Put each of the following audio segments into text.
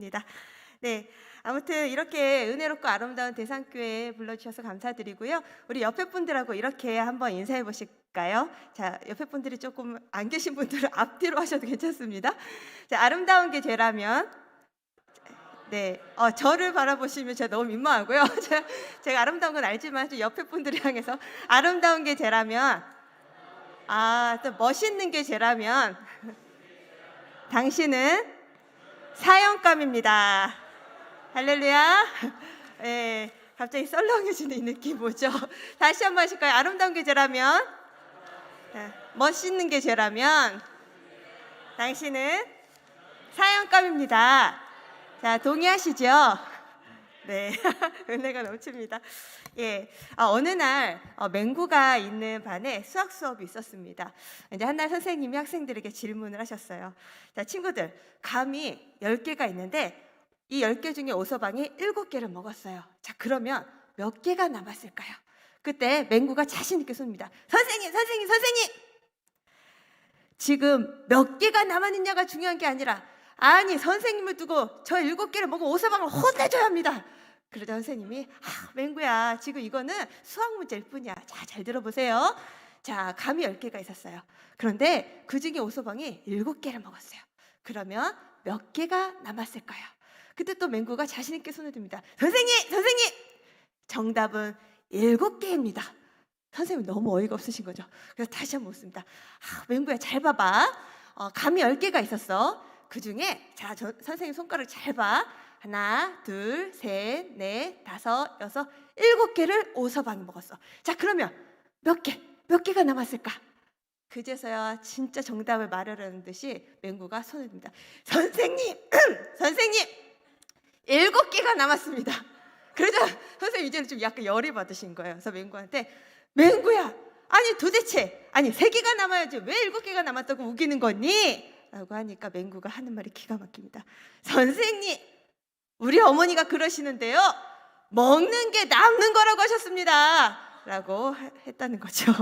입니다. 네. 아무튼 이렇게 은혜롭고 아름다운 대상교회에 불러주셔서 감사드리고요. 우리 옆에 분들하고 이렇게 한번 인사해 보실까요? 자, 옆에 분들이 조금 안 계신 분들은 앞뒤로 하셔도 괜찮습니다. 자, 아름다운 게 죄라면, 네, 저를 바라보시면 제가 너무 민망하고요. 제가 아름다운 건 알지만 좀 옆에 분들을 향해서 아름다운 게 죄라면, 또 멋있는 게 죄라면, 당신은 사형감입니다. 할렐루야. 예, 갑자기 썰렁해지는 이 느낌 뭐죠? 다시 한번 하실까요? 아름다운 게 죄라면, 멋있는 게 죄라면, 당신은 사형감입니다. 자, 동의하시죠? 네, 은혜가 넘칩니다. 예, 어느 날 맹구가 있는 반에 수학 수업이 있었습니다. 이제 한 날 선생님이 학생들에게 질문을 하셨어요. 자, 친구들, 감이 10개가 있는데 이 10개 중에 오서방이 7개를 먹었어요. 자, 그러면 몇 개가 남았을까요? 그때 맹구가 자신 있게 쏩니다. 선생님, 선생님, 선생님! 지금 몇 개가 남았느냐가 중요한 게 아니라, 아니, 선생님을 두고 저 7개를 먹은 오서방을 혼내줘야 합니다. 그러자 선생님이, 맹구야, 지금 이거는 수학 문제일 뿐이야. 자, 잘 들어보세요. 자, 감이 10개가 있었어요. 그런데 그 중에 오서방이 7개를 먹었어요. 그러면 몇 개가 남았을까요? 그때 또 맹구가 자신 있게 손을 듭니다. 선생님, 선생님! 정답은 7개입니다. 선생님 너무 어이가 없으신 거죠. 그래서 다시 한번 묻습니다. 맹구야, 잘 봐봐. 감이 10개가 있었어. 그 중에, 자, 선생님 손가락 잘 봐. 하나, 둘, 셋, 넷, 다섯, 여섯, 7개를 오서방이 먹었어. 자, 그러면 몇 개가 남았을까? 그제서야 진짜 정답을 말하려는 듯이 맹구가 손을 듭니다. 선생님, 선생님, 7개가 남았습니다. 그러자 선생님 이제는 좀 약간 열이 받으신 거예요. 그래서 맹구한테, 맹구야, 아니 도대체, 아니 3개가 남아야지 왜 7개가 남았다고 우기는 거니? 라고 하니까 맹구가 하는 말이 기가 막힙니다. 선생님, 우리 어머니가 그러시는데요, 먹는 게 남는 거라고 하셨습니다. 라고 했다는 거죠.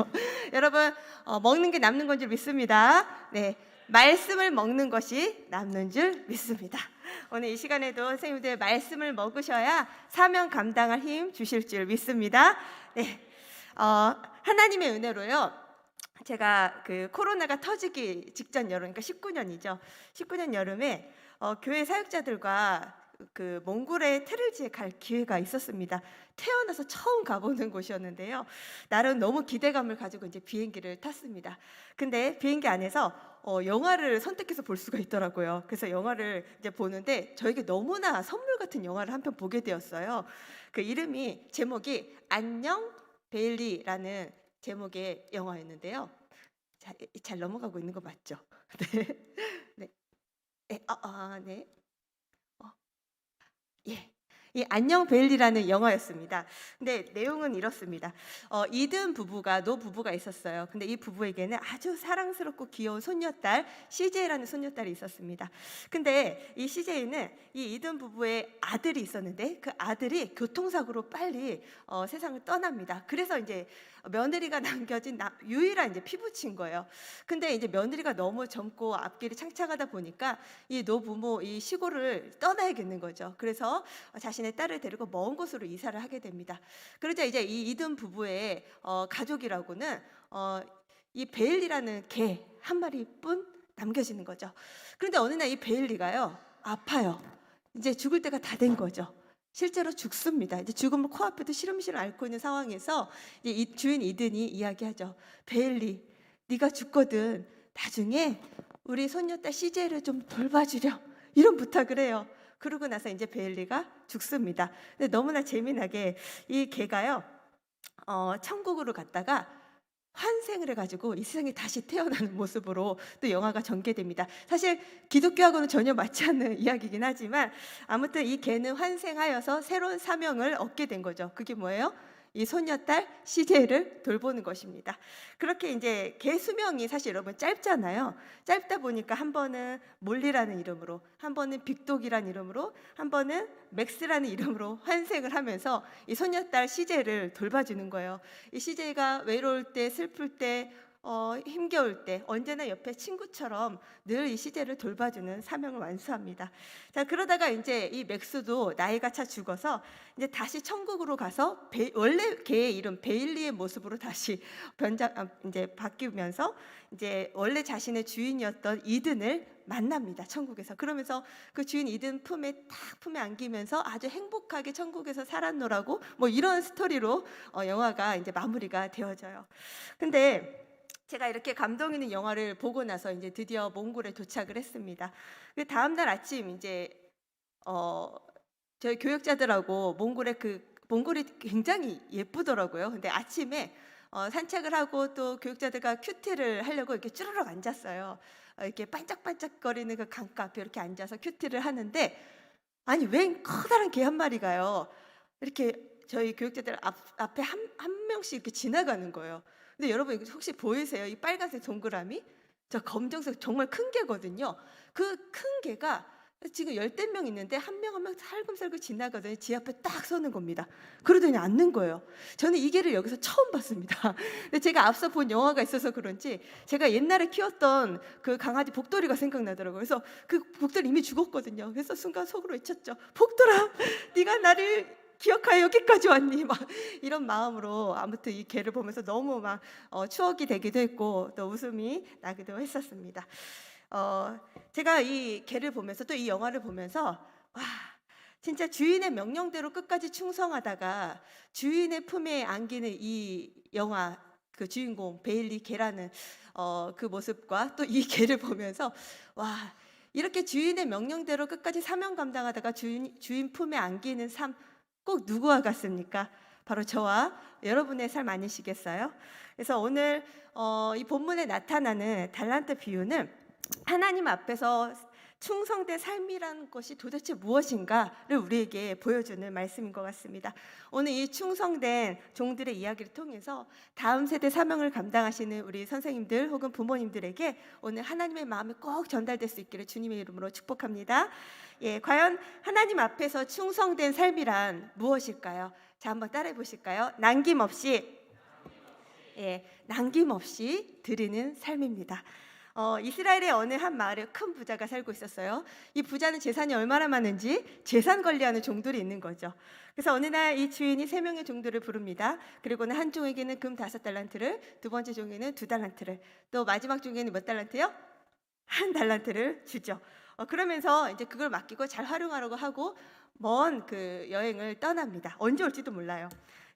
여러분, 먹는 게 남는 건 줄 믿습니다. 네, 말씀을 먹는 것이 남는 줄 믿습니다. 오늘 이 시간에도 선생님들 말씀을 먹으셔야 사명 감당할 힘 주실 줄 믿습니다. 네, 하나님의 은혜로요, 제가 그 코로나가 터지기 직전 여름, 그러니까 19년이죠. 19년 여름에 교회 사역자들과 그 몽골의 테를지에 갈 기회가 있었습니다. 태어나서 처음 가보는 곳이었는데요. 나름 너무 기대감을 가지고 이제 비행기를 탔습니다. 근데 비행기 안에서 영화를 선택해서 볼 수가 있더라고요. 그래서 영화를 이제 보는데 저에게 너무나 선물 같은 영화를 한 편 보게 되었어요. 그 제목이 안녕 베일리라는 제목의 영화였는데요. 자, 잘 넘어가고 있는 거 맞죠? 네. 네. 네. 네. 예. 이 안녕 베일리라는 영화였습니다. 근데 내용은 이렇습니다. 이든 부부가 노 부부가 있었어요. 근데 이 부부에게는 아주 사랑스럽고 귀여운 손녀딸 CJ라는 손녀딸이 있었습니다. 근데 이 CJ는 이 이든 부부의 아들이 있었는데 그 아들이 교통사고로 빨리 세상을 떠납니다. 그래서 이제 며느리가 남겨진 유일한 이제 피부친 거예요. 근데 이제 며느리가 너무 젊고 앞길이 창창하다 보니까 이 노부모 이 시골을 떠나야겠는 거죠. 그래서 자신의 딸을 데리고 먼 곳으로 이사를 하게 됩니다. 그러자 이제 이 이든 부부의 가족이라고는 이 베일리라는 개 한 마리뿐 남겨지는 거죠. 그런데 어느 날 이 베일리가요, 아파요. 이제 죽을 때가 다 된 거죠. 실제로 죽습니다. 이제 죽음을 코앞에도 시름시름 앓고 있는 상황에서 이제 이 주인 이든이 이야기하죠. 베일리, 네가 죽거든 나중에 우리 손녀딸 CJ를 좀 돌봐주렴, 이런 부탁을 해요. 그러고 나서 이제 베일리가 죽습니다. 근데 너무나 재미나게 이 개가요, 천국으로 갔다가 환생을 해가지고 이 세상에 다시 태어나는 모습으로 또 영화가 전개됩니다. 사실 기독교하고는 전혀 맞지 않는 이야기이긴 하지만 아무튼 이 개는 환생하여서 새로운 사명을 얻게 된 거죠. 그게 뭐예요? 이 손녀딸 CJ를 돌보는 것입니다. 그렇게 이제 개 수명이 사실 여러분 짧잖아요. 짧다 보니까 한 번은 몰리라는 이름으로, 한 번은 빅독이라는 이름으로, 한 번은 맥스라는 이름으로 환생을 하면서 이 손녀딸 CJ를 돌봐주는 거예요. 이 CJ가 외로울 때, 슬플 때, 힘겨울 때 언제나 옆에 친구처럼 늘 이 시제를 돌봐주는 사명을 완수합니다. 자, 그러다가 이제 이 맥스도 나이가 차 죽어서 이제 다시 천국으로 가서 원래 개의 이름 베일리의 모습으로 다시 이제 바뀌면서 이제 원래 자신의 주인이었던 이든을 만납니다. 천국에서. 그러면서 그 주인 이든 품에 안기면서 아주 행복하게 천국에서 살았노라고 뭐 이런 스토리로 영화가 이제 마무리가 되어져요. 근데 제가 이렇게 감동 있는 영화를 보고 나서 이제 드디어 몽골에 도착을 했습니다. 그 다음 날 아침 이제 저희 교역자들하고 몽골이 굉장히 예쁘더라고요. 근데 아침에 산책을 하고 또 교육자들과 큐티를 하려고 이렇게 쭈르륵 앉았어요. 이렇게 반짝반짝거리는 그 강가 앞에 이렇게 앉아서 큐티를 하는데, 아니 웬 커다란 개 한 마리가요, 이렇게 저희 교육자들 앞에 한 명씩 이렇게 지나가는 거예요. 근데 여러분 이거 혹시 보이세요? 이 빨간색 동그라미? 저 검정색 정말 큰 개거든요. 그 큰 개가 지금 열댓 명 있는데 한 명 한 명 살금살금 지나가더니 지 앞에 딱 서는 겁니다. 그러더니 앉는 거예요. 저는 이 개를 여기서 처음 봤습니다. 근데 제가 앞서 본 영화가 있어서 그런지 제가 옛날에 키웠던 그 강아지 복돌이가 생각나더라고요. 그래서 그 복돌이 이미 죽었거든요. 그래서 순간 속으로 외쳤죠. 복돌아, 네가 나를 기억하여 여기까지 왔니? 막 이런 마음으로 아무튼 이 개를 보면서 너무 막 추억이 되기도 했고 또 웃음이 나기도 했었습니다. 제가 이 개를 보면서 또 이 영화를 보면서 와, 진짜 주인의 명령대로 끝까지 충성하다가 주인의 품에 안기는 이 영화 그 주인공 베일리 개라는 그 모습과 또 이 개를 보면서 와, 이렇게 주인의 명령대로 끝까지 사명 감당하다가 주인 품에 안기는 삶 꼭 누구와 같습니까? 바로 저와 여러분의 삶 아니시겠어요? 그래서 오늘 이 본문에 나타나는 달란트 비유는 하나님 앞에서 충성된 삶이라는 것이 도대체 무엇인가를 우리에게 보여주는 말씀인 것 같습니다. 오늘 이 충성된 종들의 이야기를 통해서 다음 세대 사명을 감당하시는 우리 선생님들 혹은 부모님들에게 오늘 하나님의 마음이 꼭 전달될 수 있기를 주님의 이름으로 축복합니다. 예, 과연 하나님 앞에서 충성된 삶이란 무엇일까요? 자, 한번 따라해 보실까요? 남김없이 드리는 삶입니다. 이스라엘의 어느 한 마을에 큰 부자가 살고 있었어요. 이 부자는 재산이 얼마나 많은지 재산 관리하는 종들이 있는 거죠. 그래서 어느 날 이 주인이 3명의 종들을 부릅니다. 그리고는 한 종에게는 금 5달란트를, 두 번째 종에는 2달란트를, 또 마지막 종에는 몇 달란트요? 1달란트를 주죠. 그러면서 이제 그걸 맡기고 잘 활용하라고 하고 먼 그 여행을 떠납니다. 언제 올지도 몰라요.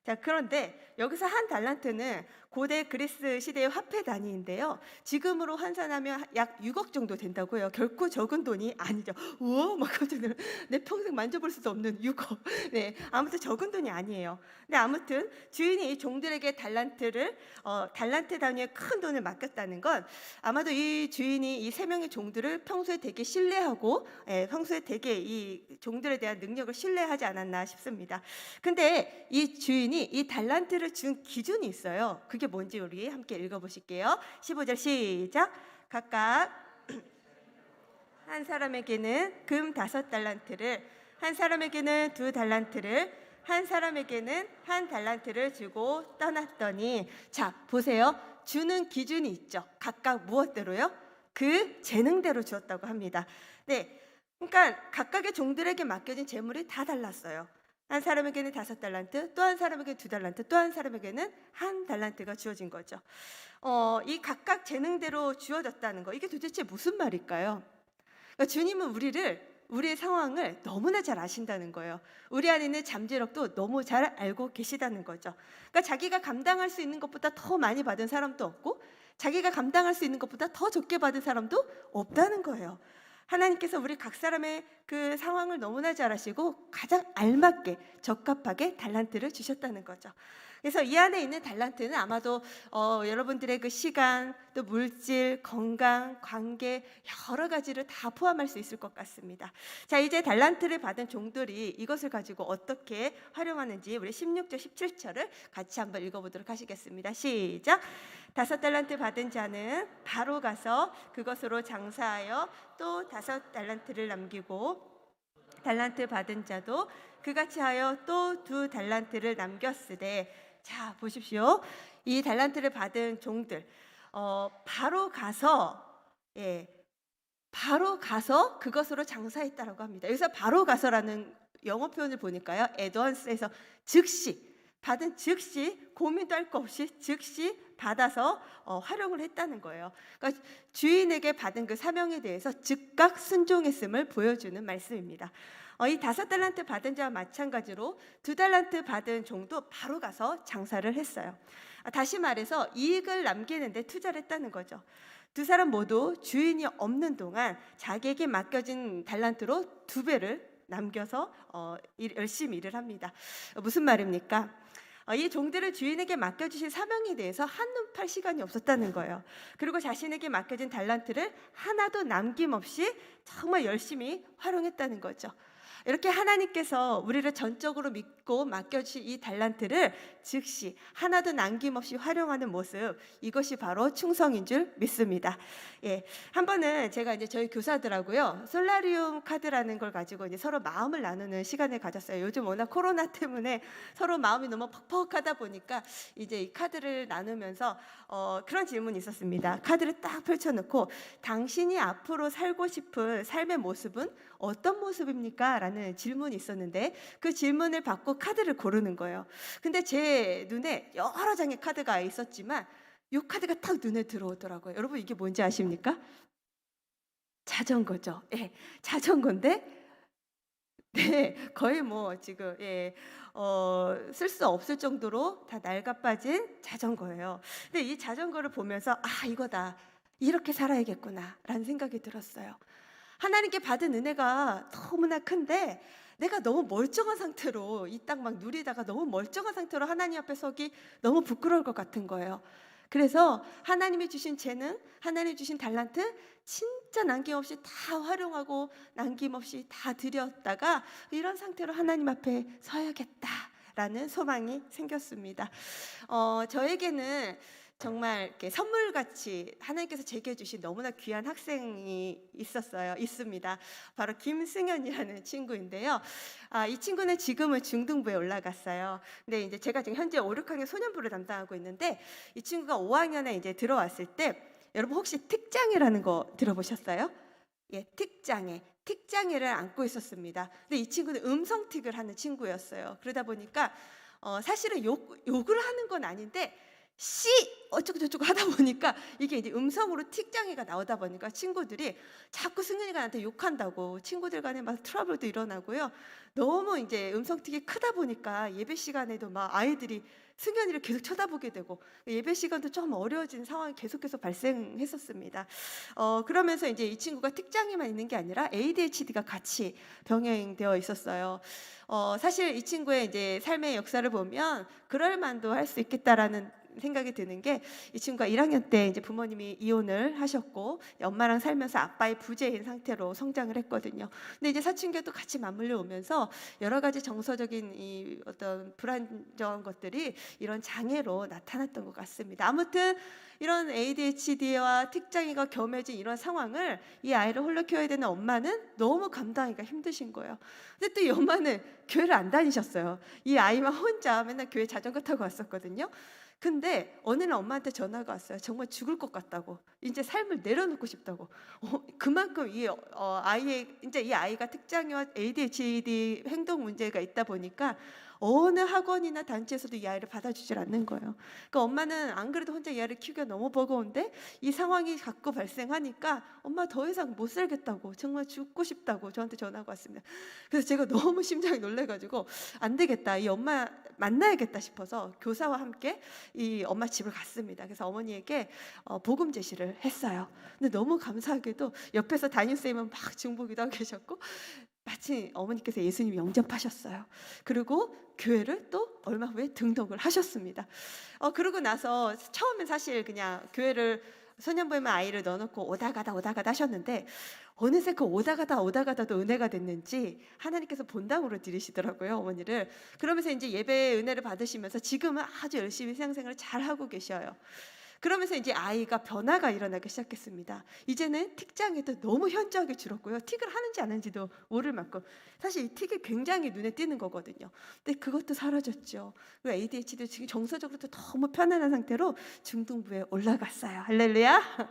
자, 그런데 여기서 1달란트는 고대 그리스 시대의 화폐 단위인데요. 지금으로 환산하면 약 6억 정도 된다고 해요. 결코 적은 돈이 아니죠. 우와, 막 깜짝 놀라. 내 평생 만져볼 수도 없는 6억. 네, 아무튼 적은 돈이 아니에요. 근데 아무튼 주인이 이 종들에게 달란트 단위의 큰 돈을 맡겼다는 건 아마도 이 주인이 이 3명의 종들을 평소에 되게 신뢰하고 평소에 되게 이 종들에 대한 능력을 신뢰하지 않았나 싶습니다. 근데 이 주인이 이 달란트를 준 기준이 있어요. 그게 뭔지 우리 함께 읽어보실게요. 15절 시작. 각각 한 사람에게는 금 5달란트를, 한 사람에게는 2달란트를, 한 사람에게는 1달란트를 주고 떠났더니, 자 보세요. 주는 기준이 있죠. 각각 무엇대로요? 그 재능대로 주었다고 합니다. 네, 그러니까 각각의 종들에게 맡겨진 재물이 다 달랐어요. 한 사람에게는 5달란트, 또 한 사람에게는 2달란트, 또 한 사람에게는 1달란트가 주어진 거죠. 이 각각 재능대로 주어졌다는 거, 이게 도대체 무슨 말일까요? 그러니까 주님은 우리의 상황을 너무나 잘 아신다는 거예요. 우리 안에 있는 잠재력도 너무 잘 알고 계시다는 거죠. 그러니까 자기가 감당할 수 있는 것보다 더 많이 받은 사람도 없고 자기가 감당할 수 있는 것보다 더 적게 받은 사람도 없다는 거예요. 하나님께서 우리 각 사람의 그 상황을 너무나 잘 아시고 가장 알맞게 적합하게 달란트를 주셨다는 거죠. 그래서 이 안에 있는 달란트는 아마도 여러분들의 그 시간, 또 물질, 건강, 관계 여러 가지를 다 포함할 수 있을 것 같습니다. 자, 이제 달란트를 받은 종들이 이것을 가지고 어떻게 활용하는지 우리 16절, 17절을 같이 한번 읽어보도록 하시겠습니다. 시작. 5달란트 받은 자는 바로 가서 그것으로 장사하여 또 5달란트를 남기고, 달란트 받은 자도 그같이 하여 또 2달란트를 남겼으되. 자, 보십시오. 이 달란트를 받은 종들, 바로 가서 예, 바로 가서 그것으로 장사했다라고 합니다. 여기서 바로 가서라는 영어 표현을 보니까요. 애드언스에서 즉시 받은 즉시 고민도 할 거 없이 즉시 받아서 활용을 했다는 거예요. 그러니까 주인에게 받은 그 사명에 대해서 즉각 순종했음을 보여주는 말씀입니다. 이 5달란트 받은 자와 마찬가지로 2달란트 받은 종도 바로 가서 장사를 했어요. 다시 말해서 이익을 남기는 데 투자를 했다는 거죠. 두 사람 모두 주인이 없는 동안 자기에게 맡겨진 달란트로 2배를 남겨서 열심히 일을 합니다. 무슨 말입니까? 이 종들을 주인에게 맡겨주신 사명에 대해서 한눈 팔 시간이 없었다는 거예요. 그리고 자신에게 맡겨진 달란트를 하나도 남김없이 정말 열심히 활용했다는 거죠. 이렇게 하나님께서 우리를 전적으로 믿고 맡겨주신 이 달란트를 즉시 하나도 남김없이 활용하는 모습, 이것이 바로 충성인 줄 믿습니다. 예, 한 번은 제가 이제 저희 교사들하고요 솔라리움 카드라는 걸 가지고 이제 서로 마음을 나누는 시간을 가졌어요. 요즘 워낙 코로나 때문에 서로 마음이 너무 퍽퍽하다 보니까 이제 이 카드를 나누면서 그런 질문이 있었습니다. 카드를 딱 펼쳐놓고 당신이 앞으로 살고 싶은 삶의 모습은 어떤 모습입니까? 라는 질문이 있었는데 그 질문을 받고 카드를 고르는 거예요. 근데 제 눈에 여러 장의 카드가 있었지만 이 카드가 딱 눈에 들어오더라고요. 여러분 이게 뭔지 아십니까? 자전거죠. 예, 자전거인데 네, 거의 뭐 지금 쓸 수 없을 정도로 다 낡아빠진 자전거예요. 근데 이 자전거를 보면서 이거다. 이렇게 살아야겠구나라는 생각이 들었어요. 하나님께 받은 은혜가 너무나 큰데 내가 너무 멀쩡한 상태로 이 땅 막 누리다가 너무 멀쩡한 상태로 하나님 앞에 서기 너무 부끄러울 것 같은 거예요. 그래서 하나님이 주신 재능, 하나님이 주신 달란트 진짜 남김없이 다 활용하고 남김없이 다 드렸다가 이런 상태로 하나님 앞에 서야겠다라는 소망이 생겼습니다. 저에게는 정말 이렇게 선물같이 하나님께서 제게 주신 너무나 귀한 학생이 있습니다. 바로 김승현이라는 친구인데요. 이 친구는 지금은 중등부에 올라갔어요. 근데 이제 제가 지금 현재 5, 6학년 소년부를 담당하고 있는데 이 친구가 5학년에 이제 들어왔을 때 여러분 혹시 특장애라는 거 들어보셨어요? 예, 특장애를 안고 있었습니다. 근데 이 친구는 음성틱을 하는 친구였어요. 그러다 보니까 사실은 욕을 하는 건 아닌데 씨 어쩌고 저쩌고 하다 보니까 이게 이제 음성으로 틱장애가 나오다 보니까 친구들이 자꾸 승현이가 나한테 욕한다고 친구들 간에 막 트러블도 일어나고요. 너무 이제 음성틱이 크다 보니까 예배 시간에도 막 아이들이 승현이를 계속 쳐다보게 되고 예배 시간도 좀 어려워지는 상황이 계속해서 발생했었습니다. 그러면서 이제 이 친구가 특장애만 있는 게 아니라 ADHD가 같이 병행되어 있었어요. 사실 이 친구의 이제 삶의 역사를 보면 그럴 만도 할 수 있겠다라는 생각이 드는 게 이 친구가 1학년 때 이제 부모님이 이혼을 하셨고 엄마랑 살면서 아빠의 부재인 상태로 성장을 했거든요. 근데 이제 사춘기도 같이 맞물려 오면서 여러 가지 정서적인 이 어떤 불안정한 것들이 이런 장애로 나타났던 것 같습니다. 아무튼 이런 ADHD와 특장애가 겸해진 이런 상황을 이 아이를 홀로 키워야 되는 엄마는 너무 감당하기가 힘드신 거예요. 근데 또 이 엄마는 교회를 안 다니셨어요. 이 아이만 혼자 맨날 교회 자전거 타고 왔었거든요. 근데 어느 날 엄마한테 전화가 왔어요. 정말 죽을 것 같다고. 이제 삶을 내려놓고 싶다고. 그만큼 이제 이 아이가 특장애와 ADHD 행동 문제가 있다 보니까 어느 학원이나 단체에서도 이 아이를 받아주질 않는 거예요. 그러니까 엄마는 안 그래도 혼자 이 아이를 키우기가 너무 버거운데 이 상황이 자꾸 발생하니까 엄마 더 이상 못 살겠다고 정말 죽고 싶다고 저한테 전화가 왔습니다. 그래서 제가 너무 심장이 놀래가지고 안 되겠다. 이 엄마 만나야겠다 싶어서 교사와 함께 이 엄마 집을 갔습니다. 그래서 어머니에게 복음 제시를 했어요. 근데 너무 감사하게도 옆에서 담임쌤은 막 중보기도 하고 계셨고 마치 어머니께서 예수님 영접하셨어요. 그리고 교회를 또 얼마 후에 등록을 하셨습니다. 그러고 나서 처음엔 사실 그냥 교회를 소년부에만 아이를 넣어놓고 오다 가다 하셨는데 어느새 그 오다 가다도 은혜가 됐는지 하나님께서 본당으로 들이시더라고요, 어머니를. 그러면서 이제 예배 은혜를 받으시면서 지금은 아주 열심히 신앙생활을 잘 하고 계셔요. 그러면서 이제 아이가 변화가 일어나기 시작했습니다. 이제는 틱장애도 너무 현저하게 줄었고요. 틱을 하는지 안 하는지도 모를 만큼 사실 이 틱이 굉장히 눈에 띄는 거거든요. 근데 그것도 사라졌죠. 그리고 ADHD도 지금 정서적으로도 너무 편안한 상태로 중등부에 올라갔어요. 할렐루야.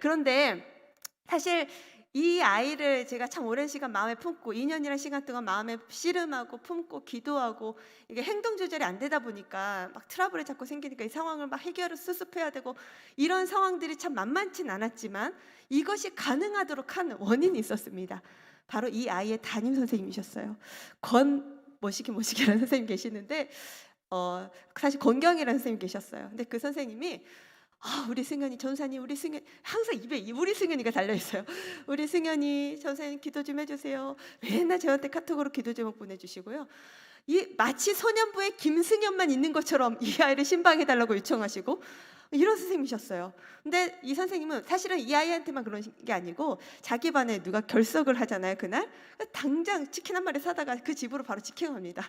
그런데 사실 이 아이를 제가 참 오랜 시간 마음에 품고 2년이라는 시간 동안 마음에 씨름하고 품고 기도하고 이게 행동 조절이 안 되다 보니까 막 트러블이 자꾸 생기니까 이 상황을 막 해결을 수습해야 되고 이런 상황들이 참 만만치 않았지만 이것이 가능하도록 한 원인이 있었습니다. 바로 이 아이의 담임 선생님이셨어요. 모시기라는 선생님 계시는데 사실 권경이라는 선생님 계셨어요. 근데 그 선생님이 우리 승현이 전사님, 우리 승현 항상 입에 우리 승현이가 달려 있어요. 우리 승현이 전사님 기도 좀 해주세요. 맨날 저한테 카톡으로 기도 제목 보내주시고요. 이 마치 소년부에 김승현만 있는 것처럼 이 아이를 신방해 달라고 요청하시고 이런 선생님이셨어요. 근데 이 선생님은 사실은 이 아이한테만 그런 게 아니고 자기 반에 누가 결석을 하잖아요. 그날 당장 치킨 한 마리 사다가 그 집으로 바로 치킨 갑니다.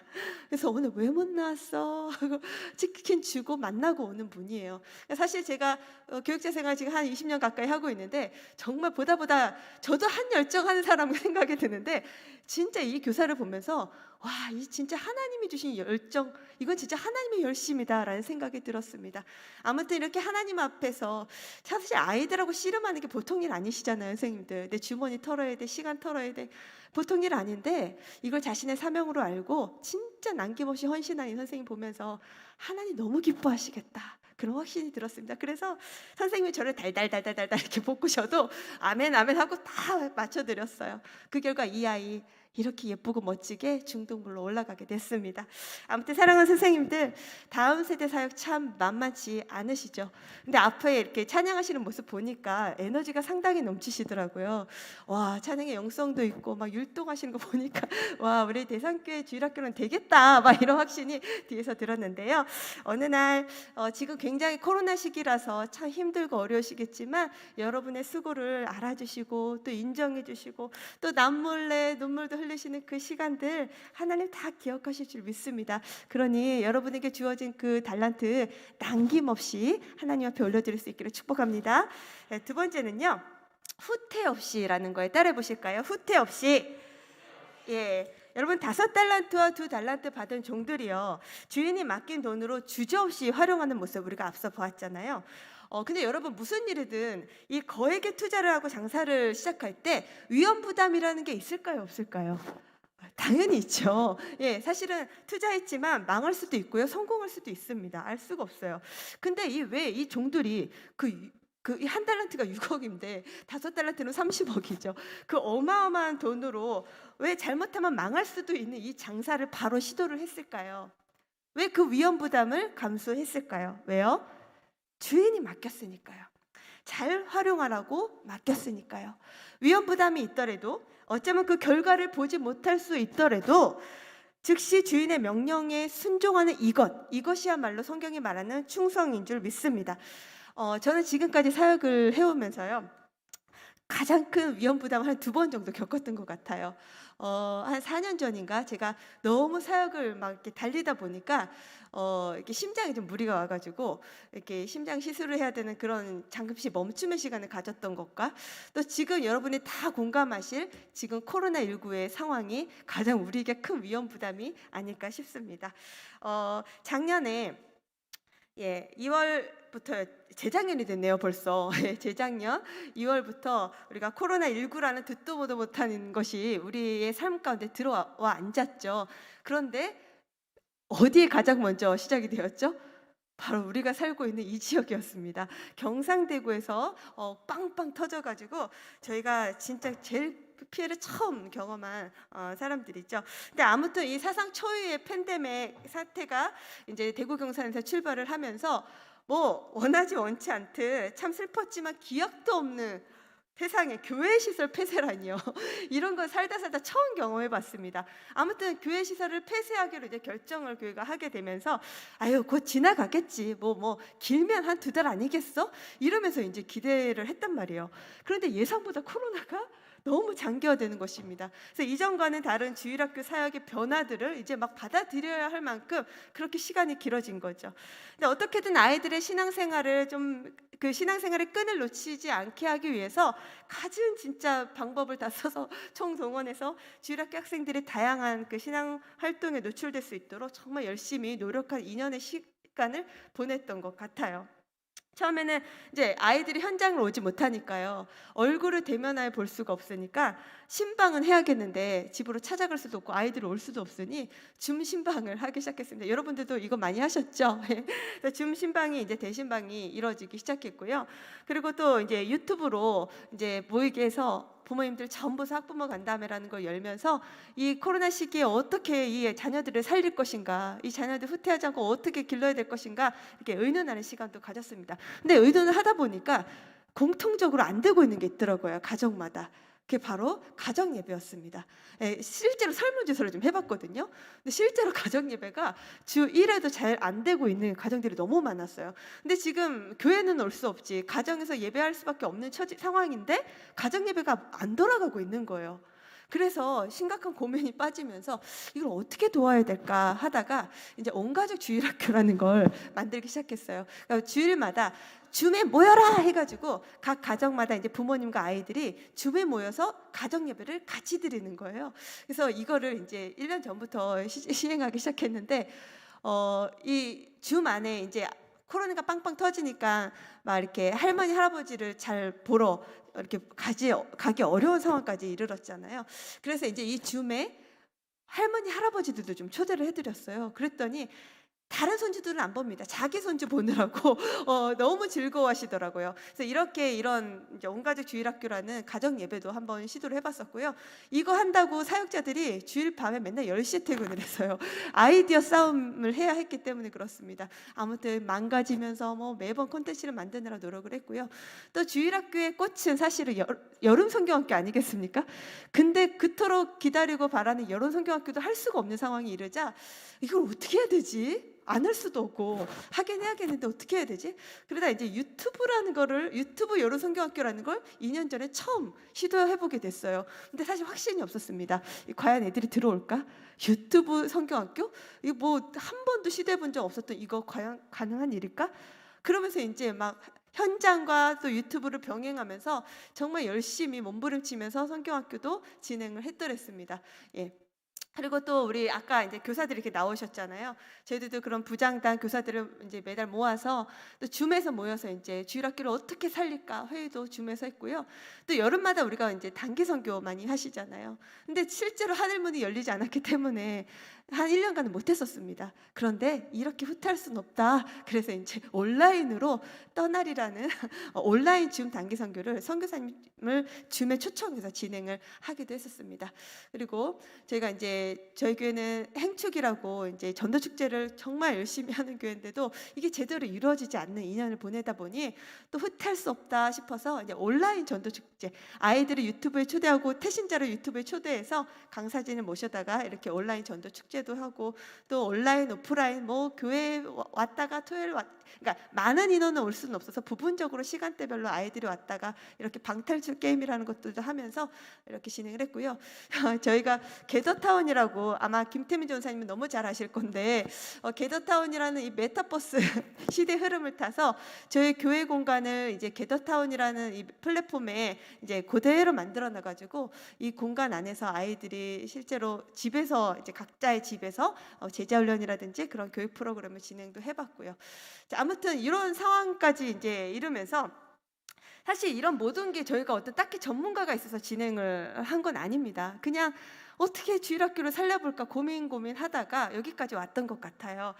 그래서 오늘 왜 못 나왔어? 하고 치킨 주고 만나고 오는 분이에요. 사실 제가 교육자 생활 지금 한 20년 가까이 하고 있는데 정말 보다 저도 한 열정하는 사람 생각이 드는데 진짜 이 교사를 보면서 와, 이 진짜 하나님이 주신 열정, 이건 진짜 하나님의 열심이다라는 생각이 들었습니다. 아무튼 이렇게 하나님 앞에서 사실 아이들하고 씨름하는 게 보통 일 아니시잖아요, 선생님들. 내 주머니 털어야 돼, 시간 털어야 돼. 보통 일 아닌데 이걸 자신의 사명으로 알고 진짜 남김없이 헌신한 이 선생님 보면서 하나님 너무 기뻐하시겠다. 그런 확신이 들었습니다. 그래서 선생님이 저를 달달달달달 이렇게 볶으셔도 아멘 아멘 하고 다 맞춰드렸어요. 그 결과 이 아이 이렇게 예쁘고 멋지게 중등부로 올라가게 됐습니다. 아무튼 사랑하는 선생님들, 다음 세대 사역 참 만만치 않으시죠. 근데 앞에 이렇게 찬양하시는 모습 보니까 에너지가 상당히 넘치시더라고요. 와, 찬양의 영성도 있고 막 율동하시는 거 보니까 와, 우리 대상교회 주일학교는 되겠다 막 이런 확신이 뒤에서 들었는데요. 어느 날 지금 굉장히 코로나 시기라서 참 힘들고 어려우시겠지만 여러분의 수고를 알아주시고 또 인정해주시고 또 남몰래 눈물도 흘리시는 그 시간들 하나님 다 기억하실 줄 믿습니다. 그러니 여러분에게 주어진 그 달란트 남김없이 하나님 앞에 올려드릴 수 있기를 축복합니다. 두 번째는요, 후퇴 없이라는 거에 따라 보실까요? 후퇴 없이. 예, 여러분 5달란트와 2달란트 받은 종들이요, 주인이 맡긴 돈으로 주저없이 활용하는 모습 우리가 앞서 보았잖아요. 근데 여러분 무슨 일이든 이 거액의 투자를 하고 장사를 시작할 때 위험 부담이라는 게 있을까요, 없을까요? 당연히 있죠. 예, 사실은 투자했지만 망할 수도 있고요, 성공할 수도 있습니다. 알 수가 없어요. 근데 왜 이 종들이 한 달란트가 6억인데 5달란트는 30억이죠. 그 어마어마한 돈으로 왜 잘못하면 망할 수도 있는 이 장사를 바로 시도를 했을까요? 왜 그 위험 부담을 감수했을까요? 왜요? 주인이 맡겼으니까요. 잘 활용하라고 맡겼으니까요. 위험 부담이 있더라도 어쩌면 그 결과를 보지 못할 수 있더라도 즉시 주인의 명령에 순종하는 이것이야말로 성경이 말하는 충성인 줄 믿습니다. 저는 지금까지 사역을 해오면서요, 가장 큰 위험 부담을 한 2번 정도 겪었던 것 같아요. 한 4년 전인가 제가 너무 사역을 막 이렇게 달리다 보니까 이렇게 심장에 좀 무리가 와가지고 이렇게 심장 시술을 해야 되는 그런 잠시 멈춤의 시간을 가졌던 것과 또 지금 여러분이 다 공감하실 지금 코로나19의 상황이 가장 우리에게 큰 위험 부담이 아닐까 싶습니다. 작년에 2월부터 재작년이 됐네요, 벌써. 재작년 2월부터 우리가 코로나19라는 듣도 보도 못하는 것이 우리의 삶 가운데 들어와 앉았죠. 그런데 어디에 가장 먼저 시작이 되었죠? 바로 우리가 살고 있는 이 지역이었습니다. 경상대구에서 빵빵 터져가지고 저희가 진짜 제일 피해를 처음 경험한 사람들이죠. 근데 아무튼 이 사상 초유의 팬데믹 사태가 이제 대구 경산에서 출발을 하면서 뭐 원하지 원치 않듯 참 슬펐지만 기약도 없는 세상에 교회 시설 폐쇄라니요. 이런 걸 살다 처음 경험해봤습니다. 아무튼 교회 시설을 폐쇄하기로 이제 결정을 교회가 하게 되면서 아유 곧 지나가겠지. 뭐 길면 한 2달 아니겠어? 이러면서 이제 기대를 했단 말이에요. 그런데 예상보다 코로나가 너무 장기화되는 것입니다. 그래서 이전과는 다른 주일학교 사역의 변화들을 이제 막 받아들여야 할 만큼 그렇게 시간이 길어진 거죠. 근데 어떻게든 아이들의 신앙생활을 좀 그 신앙생활의 끈을 놓치지 않게 하기 위해서 갖은 진짜 방법을 다 써서 총동원해서 주일학교 학생들이 다양한 그 신앙 활동에 노출될 수 있도록 정말 열심히 노력한 2년의 시간을 보냈던 것 같아요. 처음에는 이제 아이들이 현장을 오지 못하니까요. 얼굴을 대면하여 볼 수가 없으니까 신방은 해야겠는데 집으로 찾아갈 수도 없고 아이들이 올 수도 없으니 줌 신방을 하기 시작했습니다. 여러분들도 이거 많이 하셨죠? 그래서 줌 신방이 이제 대신방이 이루어지기 시작했고요. 그리고 또 이제 유튜브로 이제 모이게 해서 부모님들 전부 학부모 간담회라는 걸 열면서 이 코로나 시기에 어떻게 이 자녀들을 살릴 것인가, 이 자녀들 후퇴하지 않고 어떻게 길러야 될 것인가 이렇게 의논하는 시간도 가졌습니다. 근데 의논을 하다 보니까 공통적으로 안 되고 있는 게 있더라고요. 가정마다. 그게 바로 가정 예배였습니다. 실제로 설문조사를 좀 해봤거든요. 근데 실제로 가정 예배가 주 1회도 잘 안 되고 있는 가정들이 너무 많았어요. 근데 지금 교회는 올 수 없지, 가정에서 예배할 수밖에 없는 상황인데 가정 예배가 안 돌아가고 있는 거예요. 그래서 심각한 고민이 빠지면서 이걸 어떻게 도와야 될까 하다가 이제 온가족 주일학교라는 걸 만들기 시작했어요. 그러니까 주일마다 줌에 모여라 해가지고 각 가정마다 이제 부모님과 아이들이 줌에 모여서 가정 예배를 같이 드리는 거예요. 그래서 이거를 이제 1년 전부터 시행하기 시작했는데 이 줌 안에 이제 코로나가 빵빵 터지니까 막 이렇게 할머니 할아버지를 잘 보러 이렇게 가기 어려운 상황까지 이르렀잖아요. 그래서 이제 이 줌에 할머니 할아버지들도 좀 초대를 해드렸어요. 그랬더니 다른 손주들은 안 봅니다. 자기 손주 보느라고 너무 즐거워하시더라고요. 그래서 이렇게 이런 이제 온가족 주일학교라는 가정 예배도 한번 시도를 해봤었고요. 이거 한다고 사역자들이 주일 밤에 맨날 10시에 퇴근을 했어요. 아이디어 싸움을 해야 했기 때문에 그렇습니다. 아무튼 망가지면서 뭐 매번 콘텐츠를 만드느라 노력을 했고요. 또 주일학교의 꽃은 사실은 여름 성경학교 아니겠습니까? 근데 그토록 기다리고 바라는 여름 성경학교도 할 수가 없는 상황이 이르자 이걸 어떻게 해야 되지? 안 할 수도 없고 하긴 해야겠는데 어떻게 해야 되지? 그러다 이제 유튜브 여름 성경학교라는 걸 2년 전에 처음 시도해보게 됐어요. 근데 사실 확신이 없었습니다. 과연 애들이 들어올까? 유튜브 성경학교? 이거 뭐 한 번도 시도해본 적 없었던 이거 과연 가능한 일일까? 그러면서 이제 막 현장과 또 유튜브를 병행하면서 정말 열심히 몸부림치면서 성경학교도 진행을 했더랬습니다. 예. 그리고 또 우리 아까 이제 교사들이 이렇게 나오셨잖아요. 저희들도 그런 부장단 교사들을 이제 매달 모아서 또 줌에서 모여서 이제 주일학교를 어떻게 살릴까 회의도 줌에서 했고요. 또 여름마다 우리가 이제 단기 선교 많이 하시잖아요. 근데 실제로 하늘문이 열리지 않았기 때문에 한 1년간은 못했었습니다. 그런데 이렇게 후퇴할 수는 없다. 그래서 이제 온라인으로 떠나리라는 온라인 줌 단기 선교를 선교사님을 줌에 초청해서 진행을 하기도 했었습니다. 그리고 저희가 이제 저희 교회는 행축이라고 이제 전도 축제를 정말 열심히 하는 교회인데도 이게 제대로 이루어지지 않는 2년을 보내다 보니 또 후퇴할 수 없다 싶어서 이제 온라인 전도 축제, 아이들을 유튜브에 초대하고 태신자를 유튜브에 초대해서 강사진을 모셔다가 이렇게 온라인 전도 축제도 하고 또 온라인 오프라인 뭐 교회 왔다가 토요일 그러니까 많은 인원은 올 수는 없어서 부분적으로 시간대별로 아이들이 왔다가 이렇게 방탈출 게임이라는 것들도 하면서 이렇게 진행을 했고요. 저희가 게더타운이라고 아마 김태민 전사님은 너무 잘 아실 건데 게더타운이라는 이 메타버스 시대 흐름을 타서 저희 교회 공간을 이제 게더타운이라는 이 플랫폼에 이제 그대로 만들어 놔가지고 이 공간 안에서 아이들이 실제로 집에서 이제 각자의 집에서 제자 훈련이라든지 그런 교육 프로그램을 진행도 해봤고요. 자, 아무튼 이런 상황까지 이제 이르면서 사실 이런 모든 게 저희가 어떤 딱히 전문가가 있어서 진행을 한 건 아닙니다. 그냥 어떻게 주일학교를 살려볼까 고민하다가 여기까지 왔던 것 같아요.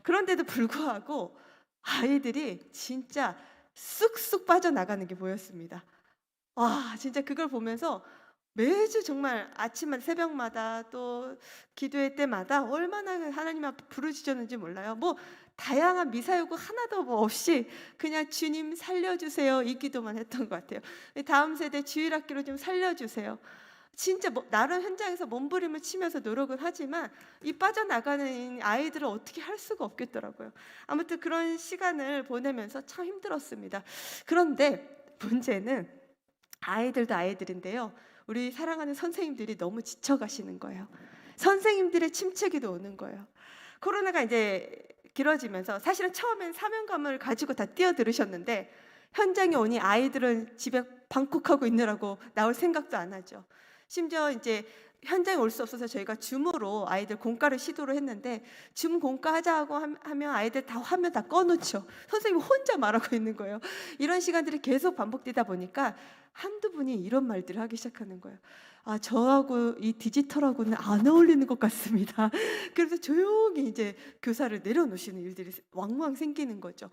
그런데도 불구하고 아이들이 진짜 쑥쑥 빠져나가는 게 보였습니다. 와, 진짜 그걸 보면서 매주 정말 아침마다 새벽마다 또 기도회 때마다 얼마나 하나님 앞에 부르짖었는지 몰라요. 뭐 다양한 미사여구 하나도 뭐 없이 그냥 주님 살려주세요 이 기도만 했던 것 같아요. 다음 세대 주일학교를 좀 살려주세요. 진짜 나름 현장에서 몸부림을 치면서 노력은 하지만 이 빠져나가는 아이들을 어떻게 할 수가 없겠더라고요. 아무튼 그런 시간을 보내면서 참 힘들었습니다. 그런데 문제는 아이들도 아이들인데요. 우리 사랑하는 선생님들이 너무 지쳐가시는 거예요. 선생님들의 침체기도 오는 거예요. 코로나가 이제 길어지면서 사실은 처음엔 사명감을 가지고 다 뛰어들으셨는데 현장에 오니 아이들은 집에 방콕하고 있느라고 나올 생각도 안 하죠. 심지어 이제 현장에 올 수 없어서 저희가 줌으로 아이들 공과를 시도를 했는데 줌 공과 하자고 하면 아이들 다 화면 다 꺼놓죠. 선생님이 혼자 말하고 있는 거예요. 이런 시간들이 계속 반복되다 보니까 한두 분이 이런 말들을 하기 시작하는 거예요. 아, 저하고 이 디지털하고는 안 어울리는 것 같습니다. 그래서 조용히 이제 교사를 내려놓으시는 일들이 왕왕 생기는 거죠.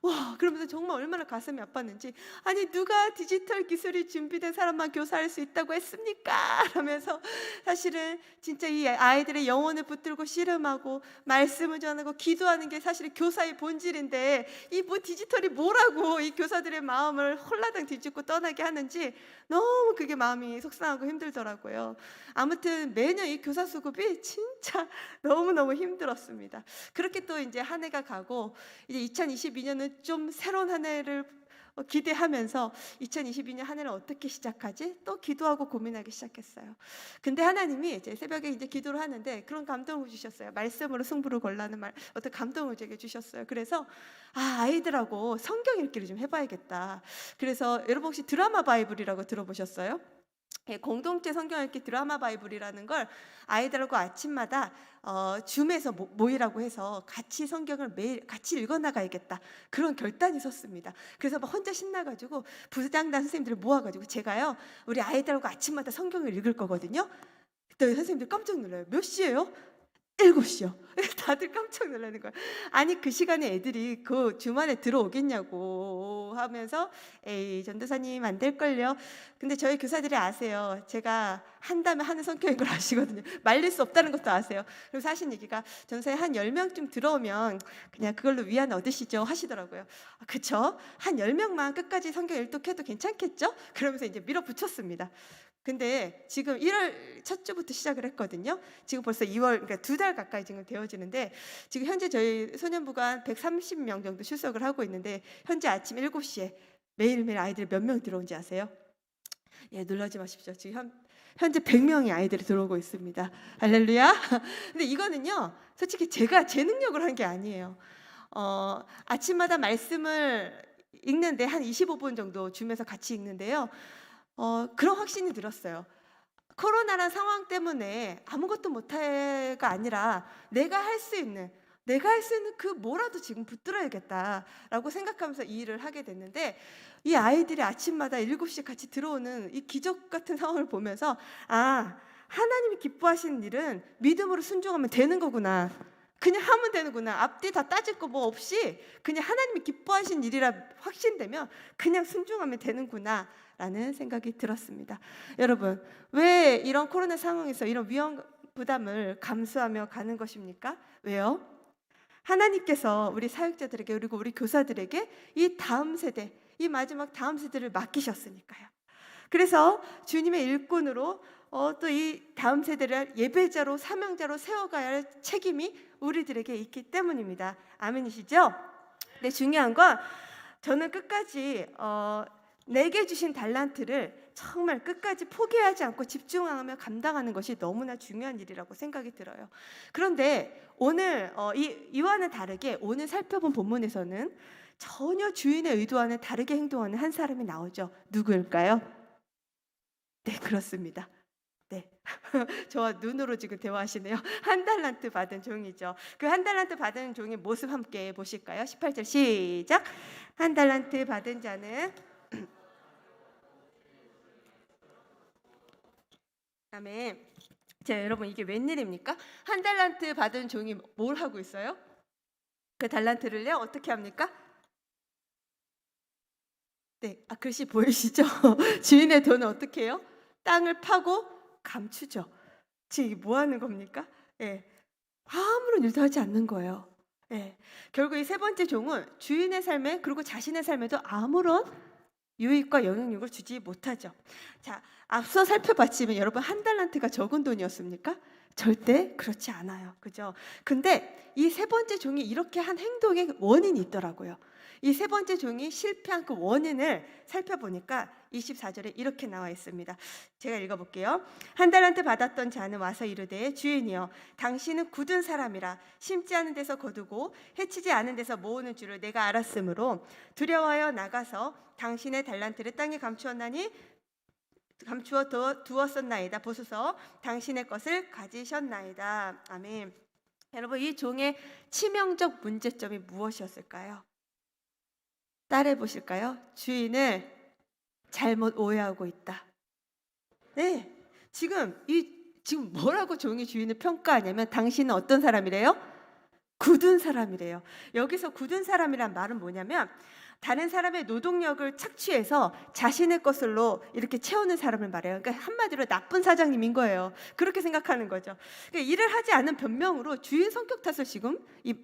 와, 그러면서 정말 얼마나 가슴이 아팠는지, 아니 누가 디지털 기술이 준비된 사람만 교사할 수 있다고 했습니까? 하면서 사실은 진짜 이 아이들의 영혼을 붙들고 씨름하고 말씀을 전하고 기도하는 게 사실 교사의 본질인데 이 뭐 디지털이 뭐라고 이 교사들의 마음을 홀라당 뒤집고 떠나게 하는지 너무 그게 마음이 속상하고 힘들더라고요. 아무튼 매년 이 교사 수급이 진짜 너무너무 힘들었습니다. 그렇게 또 이제 한 해가 가고 이제 2022년은 좀 새로운 한 해를 기대하면서 2022년 한 해를 어떻게 시작하지? 또 기도하고 고민하기 시작했어요. 근데 하나님이 이제 새벽에 이제 기도를 하는데 그런 감동을 주셨어요. 말씀으로 승부를 걸라는 말, 어떤 감동을 제게 주셨어요. 그래서 아이들하고 성경 읽기를 좀 해봐야겠다. 그래서 여러분 혹시 드라마 바이블이라고 들어보셨어요? 예, 공동체 성경 읽기 드라마 바이블이라는 걸 아이들하고 아침마다 줌에서 모이라고 해서 같이 성경을 매일 같이 읽어나가야겠다, 그런 결단이 섰습니다. 그래서 막 혼자 신나가지고 부장단 선생님들을 모아가지고 제가요 우리 아이들하고 아침마다 성경을 읽을 거거든요. 그때 선생님들 깜짝 놀라요. 몇 시예요? 7시요. 다들 깜짝 놀라는 거야. 아니 그 시간에 애들이 그 주말에 들어오겠냐고 하면서 에이 전도사님 안 될걸요. 근데 저희 교사들이 아세요. 제가 한다면 하는 성격인 걸 아시거든요. 말릴 수 없다는 것도 아세요. 그래서 하신 얘기가 전사에 한 10명쯤 들어오면 그냥 그걸로 위안 얻으시죠 하시더라고요. 아, 그쵸? 한 10명만 끝까지 성경 일독해도 괜찮겠죠? 그러면서 이제 밀어붙였습니다. 근데 지금 1월 첫 주부터 시작을 했거든요. 지금 벌써 2월, 그러니까 2달 가까이 지금 되어지는데 지금 현재 저희 소년부가 한 130명 정도 출석을 하고 있는데 현재 아침 7시에 매일매일 아이들이 몇 명 들어온지 아세요? 예, 놀라지 마십시오. 지금 현재 100명의 아이들이 들어오고 있습니다. 할렐루야. 근데 이거는요, 솔직히 제가 제 능력으로 한 게 아니에요. 아침마다 말씀을 읽는데 한 25분 정도 줌에서 같이 읽는데요. 그런 확신이 들었어요. 코로나란 상황 때문에 아무것도 못해가 아니라 내가 할 수 있는 그 뭐라도 지금 붙들어야겠다라고 생각하면서 이 일을 하게 됐는데 이 아이들이 아침마다 7시에 같이 들어오는 이 기적 같은 상황을 보면서 아, 하나님이 기뻐하시는 일은 믿음으로 순종하면 되는 거구나. 그냥 하면 되는구나. 앞뒤 다 따질 거 뭐 없이 그냥 하나님이 기뻐하신 일이라 확신되면 그냥 순종하면 되는구나 라는 생각이 들었습니다. 여러분, 왜 이런 코로나 상황에서 이런 위험 부담을 감수하며 가는 것입니까? 왜요? 하나님께서 우리 사역자들에게 그리고 우리 교사들에게 이 다음 세대, 이 마지막 다음 세대를 맡기셨으니까요. 그래서 주님의 일꾼으로 또 이 다음 세대를 예배자로 사명자로 세워가야 할 책임이 우리들에게 있기 때문입니다. 아멘이시죠? 네, 중요한 건 저는 끝까지 내게 주신 달란트를 정말 끝까지 포기하지 않고 집중하며 감당하는 것이 너무나 중요한 일이라고 생각이 들어요. 그런데 오늘 이와는 다르게 오늘 살펴본 본문에서는 전혀 주인의 의도와는 다르게 행동하는 한 사람이 나오죠. 누구일까요? 네, 그렇습니다. 네, 저와 눈으로 지금 대화하시네요. 한 달란트 받은 종이죠. 그 한 달란트 받은 종의 모습 함께 보실까요? 18절 시작. 한 달란트 받은 자는 아멘. 자, 여러분 이게 웬일입니까? 한 달란트 받은 종이 뭘 하고 있어요? 그 달란트를요 어떻게 합니까? 네, 글씨 보이시죠? 주인의 돈을 어떻게 해요? 땅을 파고 감추죠. 지금 이게 뭐 하는 겁니까? 예, 아무런 일도 하지 않는 거예요. 예, 결국 이 세 번째 종은 주인의 삶에 그리고 자신의 삶에도 아무런 유익과 영향력을 주지 못하죠. 자, 앞서 살펴봤지만 여러분 한 달란트가 적은 돈이었습니까? 절대 그렇지 않아요. 그죠? 근데 이 세 번째 종이 이렇게 한 행동에 원인이 있더라고요. 이 세 번째 종이 실패한 그 원인을 살펴보니까 24절에 이렇게 나와 있습니다. 제가 읽어볼게요. 한 달란트 받았던 자는 와서 이르되 주인이여 당신은 굳은 사람이라 심지 않은 데서 거두고 해치지 않은 데서 모으는 줄을 내가 알았으므로 두려워하여 나가서 당신의 달란트를 땅에 감추어 두었었나이다. 보소서 당신의 것을 가지셨나이다. 아멘. 여러분, 이 종의 치명적 문제점이 무엇이었을까요? 따라해 보실까요? 주인을 잘못 오해하고 있다. 네, 지금 뭐라고 종이 주인을 평가하냐면 당신은 어떤 사람이래요? 굳은 사람이래요. 여기서 굳은 사람이란 말은 뭐냐면 다른 사람의 노동력을 착취해서 자신의 것으로 이렇게 채우는 사람을 말해요. 그러니까 한마디로 나쁜 사장님인 거예요. 그렇게 생각하는 거죠. 그러니까 일을 하지 않은 변명으로 주인 성격 탓을 지금 이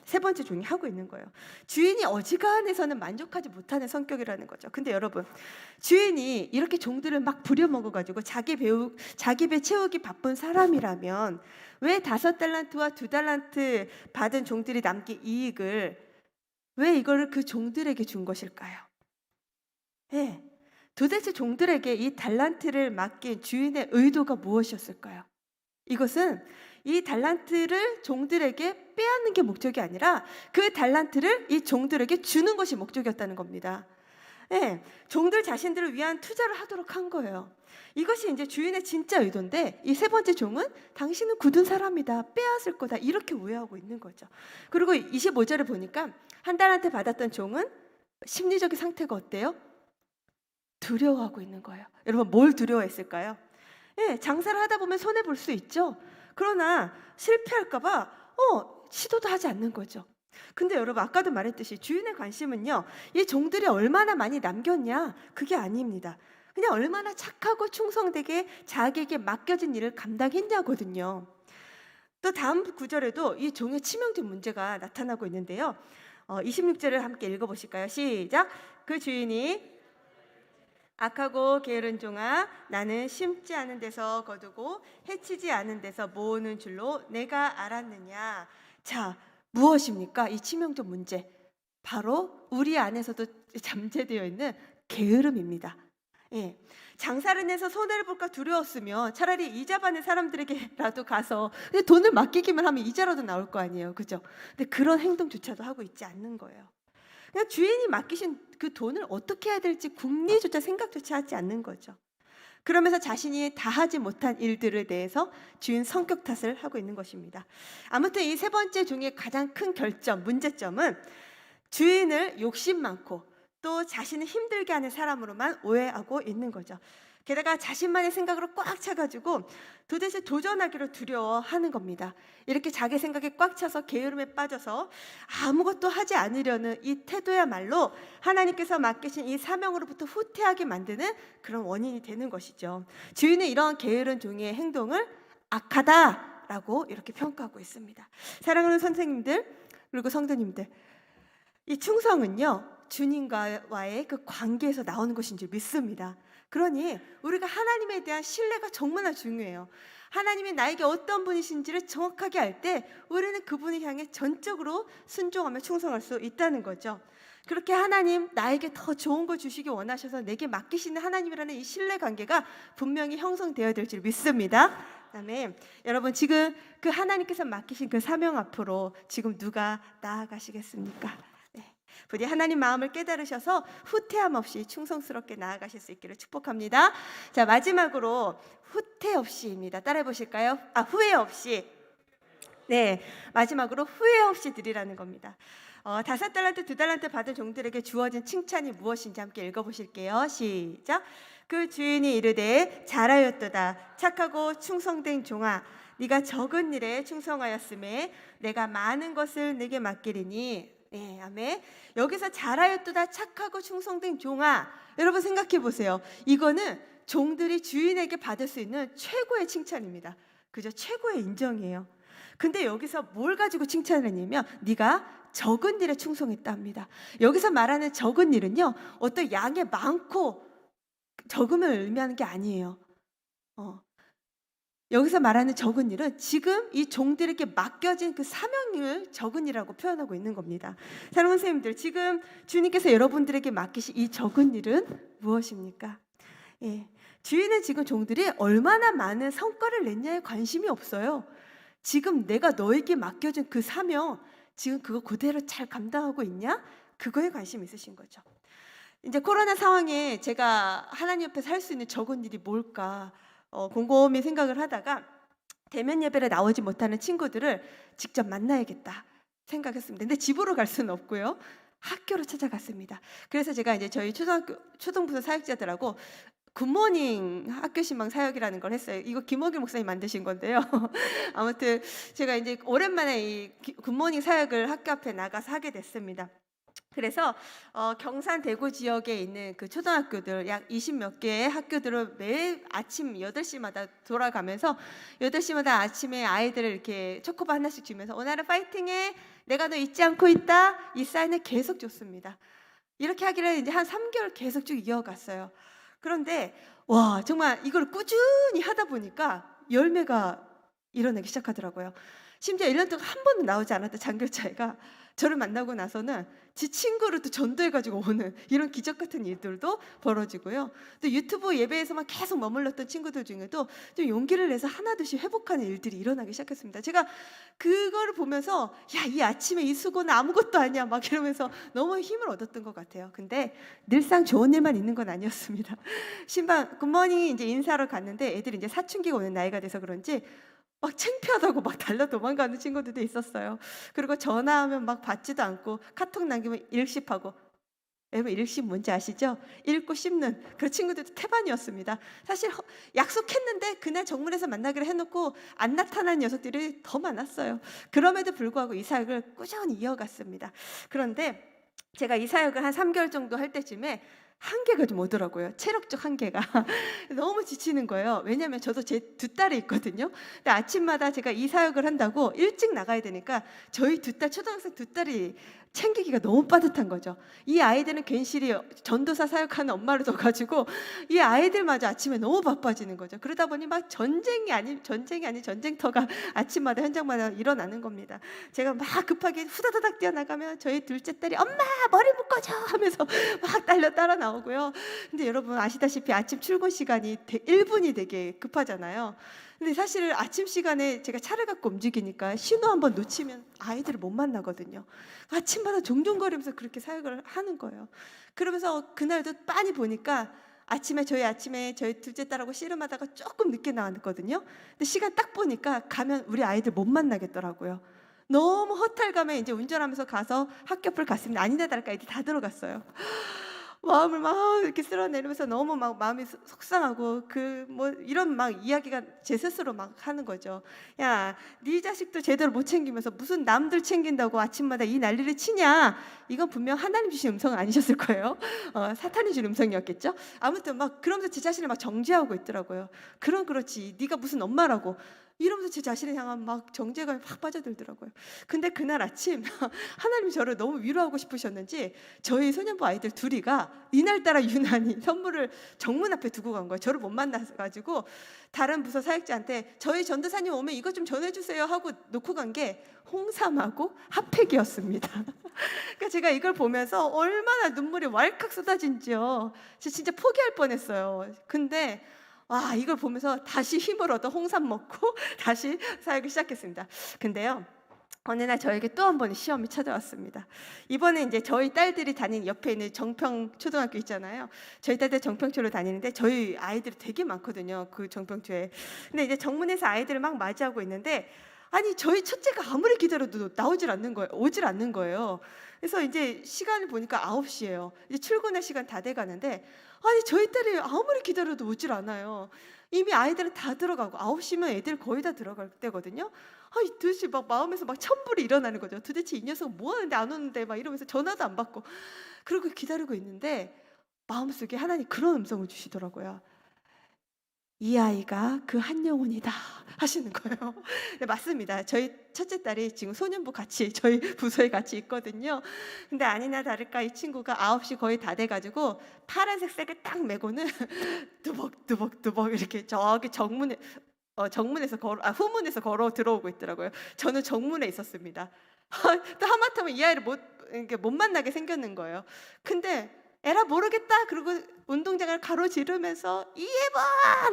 세 번째 종이 하고 있는 거예요. 주인이 어지간해서는 만족하지 못하는 성격이라는 거죠. 근데 여러분, 주인이 이렇게 종들을 막 부려먹어가지고 자기 배 채우기 바쁜 사람이라면 왜 5달란트와 2달란트 받은 종들이 남긴 이익을 왜 이걸 그 종들에게 준 것일까요? 네, 도대체 종들에게 이 달란트를 맡긴 주인의 의도가 무엇이었을까요? 이것은 이 달란트를 종들에게 빼앗는 게 목적이 아니라 그 달란트를 이 종들에게 주는 것이 목적이었다는 겁니다. 네, 종들 자신들을 위한 투자를 하도록 한 거예요. 이것이 이제 주인의 진짜 의도인데 이 세 번째 종은 당신은 굳은 사람이다, 빼앗을 거다 이렇게 오해하고 있는 거죠. 그리고 25절을 보니까 한 달한테 받았던 종은 심리적인 상태가 어때요? 두려워하고 있는 거예요. 여러분, 뭘 두려워했을까요? 예, 장사를 하다 보면 손해 볼 수 있죠. 그러나 실패할까 봐 시도도 하지 않는 거죠. 근데 여러분, 아까도 말했듯이 주인의 관심은요, 이 종들이 얼마나 많이 남겼냐 그게 아닙니다. 그냥 얼마나 착하고 충성되게 자기에게 맡겨진 일을 감당했냐거든요. 또 다음 구절에도 이 종의 치명적 문제가 나타나고 있는데요. 26절을 함께 읽어보실까요? 시작. 그 주인이 악하고 게으른 종아, 나는 심지 않은 데서 거두고 해치지 않은 데서 모으는 줄로 내가 알았느냐. 자, 무엇입니까? 이 치명적 문제, 바로 우리 안에서도 잠재되어 있는 게으름입니다. 예, 장사를 해서 손해를 볼까 두려웠으면 차라리 이자 받는 사람들에게라도 가서 돈을 맡기기만 하면 이자라도 나올 거 아니에요, 그죠? 근데 그런 행동조차도 하고 있지 않는 거예요. 그냥 주인이 맡기신 그 돈을 어떻게 해야 될지 궁리조차 생각조차 하지 않는 거죠. 그러면서 자신이 다 하지 못한 일들에 대해서 주인 성격 탓을 하고 있는 것입니다. 아무튼 이 세 번째 종의 가장 큰 문제점은 주인을 욕심 많고 또 자신을 힘들게 하는 사람으로만 오해하고 있는 거죠. 게다가 자신만의 생각으로 꽉 차가지고 도대체 도전하기로 두려워하는 겁니다. 이렇게 자기 생각에 꽉 차서 게으름에 빠져서 아무것도 하지 않으려는 이 태도야말로 하나님께서 맡기신 이 사명으로부터 후퇴하게 만드는 그런 원인이 되는 것이죠. 주인은 이런 게으른 종의 행동을 악하다라고 이렇게 평가하고 있습니다. 사랑하는 선생님들 그리고 성도님들, 이 충성은요, 주님과의 그 관계에서 나오는 것인 줄 믿습니다. 그러니 우리가 하나님에 대한 신뢰가 정말 중요해요. 하나님이 나에게 어떤 분이신지를 정확하게 알 때 우리는 그분을 향해 전적으로 순종하며 충성할 수 있다는 거죠. 그렇게 하나님 나에게 더 좋은 거 주시기 원하셔서 내게 맡기시는 하나님이라는 이 신뢰 관계가 분명히 형성되어야 될 줄 믿습니다. 그다음에 여러분, 지금 그 하나님께서 맡기신 그 사명 앞으로 지금 누가 나아가시겠습니까? 부디 하나님 마음을 깨달으셔서 후퇴함 없이 충성스럽게 나아가실 수 있기를 축복합니다. 자, 마지막으로 후퇴 없이입니다. 따라해 보실까요? 후회 없이. 네, 마지막으로 후회 없이 드리라는 겁니다. 5달란트, 2달란트 받은 종들에게 주어진 칭찬이 무엇인지 함께 읽어보실게요. 시작. 그 주인이 이르되 잘하였도다 착하고 충성된 종아, 네가 적은 일에 충성하였음에 내가 많은 것을 네게 맡기리니. 네, 아멘. 여기서 잘하였도다 착하고 충성된 종아, 여러분 생각해 보세요. 이거는 종들이 주인에게 받을 수 있는 최고의 칭찬입니다. 그죠? 최고의 인정이에요. 근데 여기서 뭘 가지고 칭찬을 했냐면 네가 적은 일에 충성했다 합니다. 여기서 말하는 적은 일은요, 어떤 양이 많고 적음을 의미하는 게 아니에요. 여기서 말하는 적은 일은 지금 이 종들에게 맡겨진 그 사명을 적은 일이라고 표현하고 있는 겁니다. 사랑하는 선생님들, 지금 주님께서 여러분들에게 맡기신 이 적은 일은 무엇입니까? 예, 주인은 지금 종들이 얼마나 많은 성과를 냈냐에 관심이 없어요. 지금 내가 너에게 맡겨준 그 사명, 지금 그거 그대로 잘 감당하고 있냐? 그거에 관심이 있으신 거죠. 이제 코로나 상황에 제가 하나님 앞에서 할 수 있는 적은 일이 뭘까 곰곰이 생각을 하다가 대면 예배를 나오지 못하는 친구들을 직접 만나야겠다 생각했습니다. 근데 집으로 갈 수는 없고요. 학교로 찾아갔습니다. 그래서 제가 이제 저희 초등부서 사역자들하고 굿모닝 학교 신방 사역이라는 걸 했어요. 이거 김호길 목사님 만드신 건데요. 아무튼 제가 이제 오랜만에 이 굿모닝 사역을 학교 앞에 나가서 하게 됐습니다. 그래서 경산 대구 지역에 있는 그 초등학교들 약 20몇 개의 학교들을 매일 아침 8시마다 돌아가면서 8시마다 아침에 아이들을 이렇게 초코바 하나씩 주면서 오늘은 파이팅해, 내가 너 잊지 않고 있다, 이 사인을 계속 줬습니다. 이렇게 하기를 이제 한 3개월 계속 쭉 이어갔어요. 그런데 와, 정말 이걸 꾸준히 하다 보니까 열매가 일어나기 시작하더라고요. 심지어 1년 동안 한 번도 나오지 않았던 장교차이가 저를 만나고 나서는 지 친구를 또 전도해가지고 오는 이런 기적 같은 일들도 벌어지고요. 또 유튜브 예배에서만 계속 머물렀던 친구들 중에도 좀 용기를 내서 하나둘씩 회복하는 일들이 일어나기 시작했습니다. 제가 그거를 보면서 야, 이 아침에 이 수고는 아무것도 아니야 막 이러면서 너무 힘을 얻었던 것 같아요. 근데 늘상 좋은 일만 있는 건 아니었습니다. 신방 굿모닝 이제 인사하러 갔는데 애들이 이제 사춘기가 오는 나이가 돼서 그런지 막 창피하다고 막 달려 도망가는 친구들도 있었어요. 그리고 전화하면 막 받지도 않고 카톡 남기면 읽씹하고, 여러분 읽씹 뭔지 아시죠? 읽고 씹는 그 친구들도 태반이었습니다. 사실 약속했는데 그날 정문에서 만나기로 해놓고 안 나타난 녀석들이 더 많았어요. 그럼에도 불구하고 이 사역을 꾸준히 이어갔습니다. 그런데 제가 이 사역을 한 3개월 정도 할 때쯤에 한계가 좀 오더라고요. 체력적 한계가. 너무 지치는 거예요. 왜냐하면 저도 제 두 딸이 있거든요. 근데 아침마다 제가 이 사역을 한다고 일찍 나가야 되니까 저희 두 딸, 초등학생 두 딸이 챙기기가 너무 빠듯한 거죠. 이 아이들은 괜시리 전도사 사역하는 엄마를 둬가지고 이 아이들마저 아침에 너무 바빠지는 거죠. 그러다 보니 막 전쟁이 아닌 전쟁터가 아침마다 현장마다 일어나는 겁니다. 제가 막 급하게 후다다닥 뛰어나가면 저희 둘째 딸이 엄마 머리 묶어줘 하면서 막 따라 나오고요. 근데 여러분 아시다시피 아침 출근 시간이 1분이 되게 급하잖아요. 근데 사실 아침 시간에 제가 차를 갖고 움직이니까 신호 한번 놓치면 아이들을 못 만나거든요. 아침마다 종종거리면서 그렇게 사역을 하는 거예요. 그러면서 그날도 빤히 보니까 아침에 저희 둘째 딸하고 씨름하다가 조금 늦게 나왔거든요. 근데 시간 딱 보니까 가면 우리 아이들 못 만나겠더라고요. 너무 허탈감에 이제 운전하면서 가서 학교 앞을 갔습니다. 아니나 다를까 애들이 다 들어갔어요. 마음을 막 이렇게 쓸어내리면서 너무 막 마음이 속상하고 그 뭐 이런 막 이야기가 제 스스로 막 하는 거죠. 야, 네 자식도 제대로 못 챙기면서 무슨 남들 챙긴다고 아침마다 이 난리를 치냐? 이건 분명 하나님 주신 음성은 아니셨을 거예요. 사탄이 준 음성이었겠죠. 아무튼 막 그러면서 제 자신을 막 정죄하고 있더라고요. 그렇지. 네가 무슨 엄마라고. 이러면서 제 자신을 향한 막 정죄감이 확 빠져들더라고요. 근데 그날 아침 하나님이 저를 너무 위로하고 싶으셨는지 저희 소년부 아이들 둘이가 이날따라 유난히 선물을 정문 앞에 두고 간 거예요. 저를 못 만나가지고 다른 부서 사역자한테 저희 전도사님 오면 이것 좀 전해주세요 하고 놓고 간 게 홍삼하고 핫팩이었습니다. 그러니까 제가 이걸 보면서 얼마나 눈물이 왈칵 쏟아진지요. 진짜 포기할 뻔했어요. 근데 와, 이걸 보면서 다시 힘을 얻어 홍삼 먹고 다시 사역을 시작했습니다. 근데요, 어느 날 저에게 또 한 번의 시험이 찾아왔습니다. 이번에 이제 저희 딸들이 다니는 옆에 있는 정평 초등학교 있잖아요. 저희 딸들 정평초로 다니는데 저희 아이들이 되게 많거든요. 그 정평초에. 근데 이제 정문에서 아이들을 막 맞이하고 있는데 아니 저희 첫째가 아무리 기다려도 오질 않는 거예요. 그래서 이제 시간을 보니까 9시예요. 이제 출근할 시간 다 돼가는데 아니 저희 딸이 아무리 기다려도 오질 않아요. 이미 아이들은 다 들어가고 9시면 애들 거의 다 들어갈 때거든요. 아니 도대체 막 마음에서 막 천불이 일어나는 거죠. 도대체 이 녀석 뭐 하는데 안 오는데 막 이러면서 전화도 안 받고 그러고 기다리고 있는데 마음속에 하나님 그런 음성을 주시더라고요. 이 아이가 그 한 영혼이다 하시는 거예요. 네, 맞습니다. 저희 첫째 딸이 지금 소년부 같이 저희 부서에 같이 있거든요. 근데 아니나 다를까 이 친구가 9시 거의 다 돼가지고 파란색 색을 딱 메고는 두벅두벅두벅 이렇게 저기 정문에 정문에서 후문에서 걸어 들어오고 있더라고요. 저는 정문에 있었습니다. 또 하마터면 이 아이를 못 만나게 생겼는 거예요. 근데 에라 모르겠다 그리고 운동장을 가로지르면서 이해번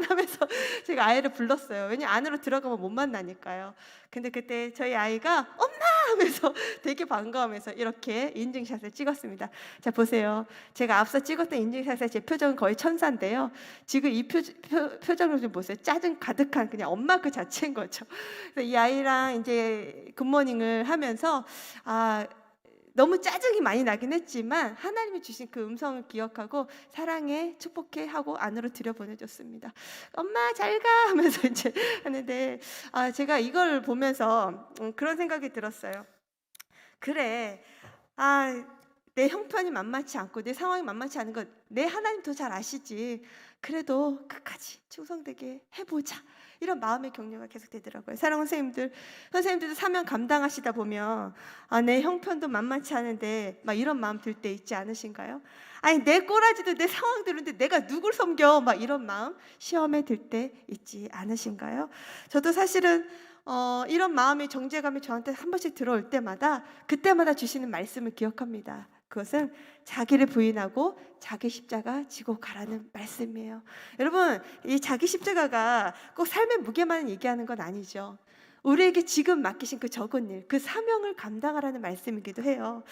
하면서 제가 아이를 불렀어요. 왜냐 안으로 들어가면 못 만나니까요. 근데 그때 저희 아이가 엄마 하면서 되게 반가워하면서 이렇게 인증샷을 찍었습니다. 자 보세요. 제가 앞서 찍었던 인증샷의 제 표정은 거의 천사인데요. 지금 이 표정을 좀 보세요. 짜증 가득한 그냥 엄마 그 자체인 거죠. 그래서 이 아이랑 이제 굿모닝을 하면서 너무 짜증이 많이 나긴 했지만 하나님이 주신 그 음성을 기억하고 사랑해 축복해 하고 안으로 들여보내줬습니다. 엄마 잘 가 하면서 이제 하는데 제가 이걸 보면서 그런 생각이 들었어요. 그래 내 형편이 만만치 않고 내 상황이 만만치 않은 것 내 하나님 더 잘 아시지. 그래도 끝까지 충성되게 해보자. 이런 마음의 격려가 계속 되더라고요. 사랑하는 선생님들도 사명 감당하시다 보면 내 형편도 만만치 않은데 막 이런 마음 들 때 있지 않으신가요? 아니 내 꼬라지도 내 상황들인데 내가 누굴 섬겨? 막 이런 마음 시험에 들 때 있지 않으신가요? 저도 사실은 이런 마음의 정죄감이 저한테 한 번씩 들어올 때마다 그때마다 주시는 말씀을 기억합니다. 그것은 자기를 부인하고 자기 십자가 지고 가라는 말씀이에요. 여러분 이 자기 십자가가 꼭 삶의 무게만 얘기하는 건 아니죠. 우리에게 지금 맡기신 그 적은 일, 그 사명을 감당하라는 말씀이기도 해요.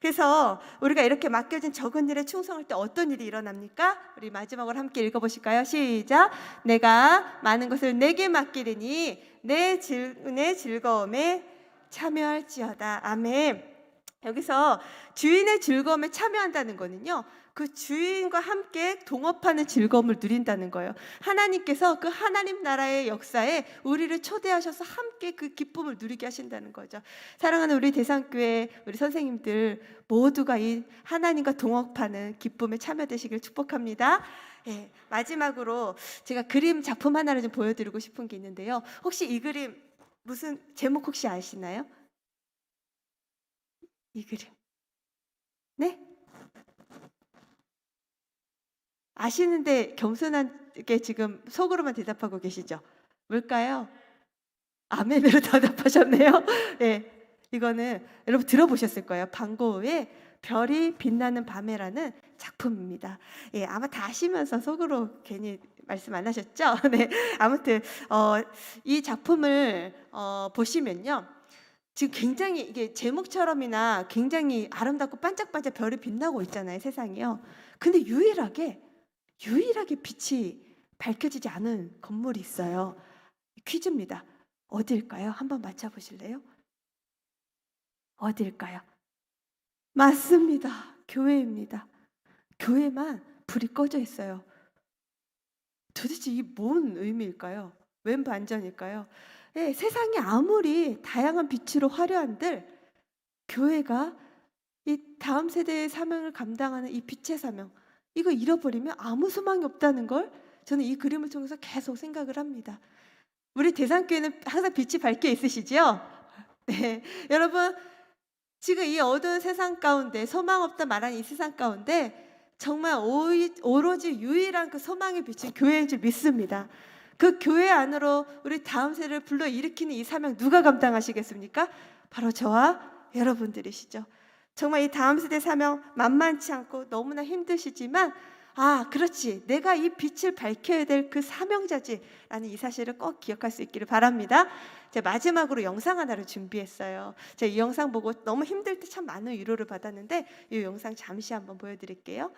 그래서 우리가 이렇게 맡겨진 적은 일에 충성할 때 어떤 일이 일어납니까? 우리 마지막으로 함께 읽어보실까요? 시작! 내가 많은 것을 내게 맡기리니 내 즐거움에 참여할지어다. 아멘. 여기서 주인의 즐거움에 참여한다는 거는요, 그 주인과 함께 동업하는 즐거움을 누린다는 거예요. 하나님께서 그 하나님 나라의 역사에 우리를 초대하셔서 함께 그 기쁨을 누리게 하신다는 거죠. 사랑하는 우리 대상교회 우리 선생님들 모두가 이 하나님과 동업하는 기쁨에 참여되시길 축복합니다. 예, 마지막으로 제가 그림 작품 하나를 좀 보여드리고 싶은 게 있는데요. 혹시 이 그림 무슨 제목 혹시 아시나요? 이 그림. 네? 아시는데 겸손하게 지금 속으로만 대답하고 계시죠? 뭘까요? 아멘으로 대답하셨네요. 네, 이거는 여러분 들어보셨을 거예요. 방고우의 별이 빛나는 밤에라는 작품입니다. 예, 아마 다 아시면서 속으로 괜히 말씀 안 하셨죠? 네, 아무튼 이 작품을 보시면요. 지금 굉장히 이게 제목처럼이나 굉장히 아름답고 반짝반짝 별이 빛나고 있잖아요, 세상이요. 근데 유일하게 빛이 밝혀지지 않은 건물이 있어요. 퀴즈입니다. 어디일까요? 한번 맞춰보실래요? 어디일까요? 맞습니다. 교회입니다. 교회만 불이 꺼져 있어요. 도대체 이 뭔 의미일까요? 웬 반전일까요? 네, 세상이 아무리 다양한 빛으로 화려한들 교회가 이 다음 세대의 사명을 감당하는 이 빛의 사명, 이거 잃어버리면 아무 소망이 없다는 걸 저는 이 그림을 통해서 계속 생각을 합니다. 우리 대상교회는 항상 빛이 밝게 있으시죠? 네, 여러분 지금 이 어두운 세상 가운데 소망 없다 말하는 이 세상 가운데 정말 오로지 유일한 그 소망의 빛은 교회인 줄 믿습니다. 그 교회 안으로 우리 다음 세대를 불러일으키는 이 사명 누가 감당하시겠습니까? 바로 저와 여러분들이시죠. 정말 이 다음 세대 사명 만만치 않고 너무나 힘드시지만 그렇지, 내가 이 빛을 밝혀야 될 그 사명자지라는 이 사실을 꼭 기억할 수 있기를 바랍니다. 제가 마지막으로 영상 하나를 준비했어요. 제가 이 영상 보고 너무 힘들 때 참 많은 위로를 받았는데 이 영상 잠시 한번 보여드릴게요.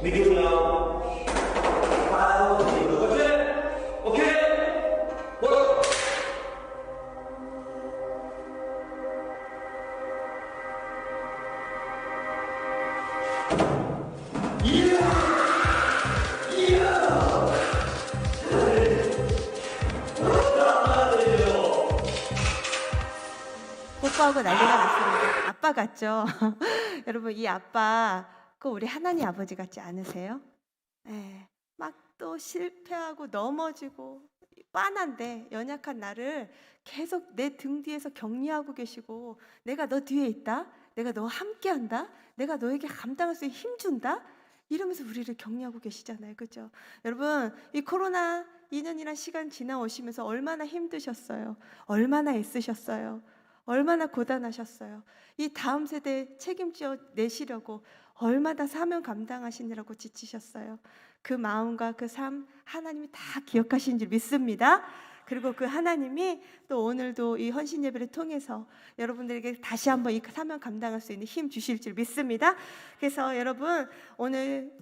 믿으세요. 기뻐하고 난리가 났습니다. 아빠 같죠? 여러분 이 아빠 꼭 우리 하나님 아버지 같지 않으세요? 예. 막 또 실패하고 넘어지고 빤한데 연약한 나를 계속 내 등 뒤에서 격려하고 계시고 내가 너 뒤에 있다. 내가 너 함께한다. 내가 너에게 감당할 수 있는 힘 준다. 이러면서 우리를 격려하고 계시잖아요. 그죠? 여러분 이 코로나 2년이란 시간 지나오시면서 얼마나 힘드셨어요. 얼마나 애쓰셨어요. 얼마나 고단하셨어요. 이 다음 세대 책임져 내시려고 얼마나 사명 감당하시느라고 지치셨어요. 그 마음과 그 삶 하나님이 다 기억하신 줄 믿습니다. 그리고 그 하나님이 또 오늘도 이 헌신 예배를 통해서 여러분들에게 다시 한번 이 사명 감당할 수 있는 힘 주실 줄 믿습니다. 그래서 여러분 오늘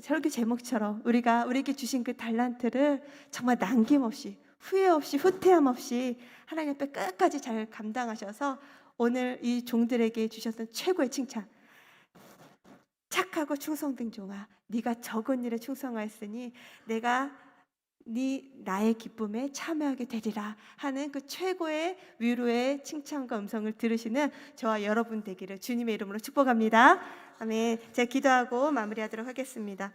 설교 제목처럼 우리에게 주신 그 달란트를 정말 남김없이 후회 없이 후퇴함 없이 하나님 앞에 끝까지 잘 감당하셔서 오늘 이 종들에게 주셨던 최고의 칭찬, 착하고 충성된 종아, 네가 적은 일에 충성하였으니 내가 나의 기쁨에 참여하게 되리라 하는 그 최고의 위로의 칭찬과 음성을 들으시는 저와 여러분 되기를 주님의 이름으로 축복합니다. 아멘. 제가 기도하고 마무리하도록 하겠습니다.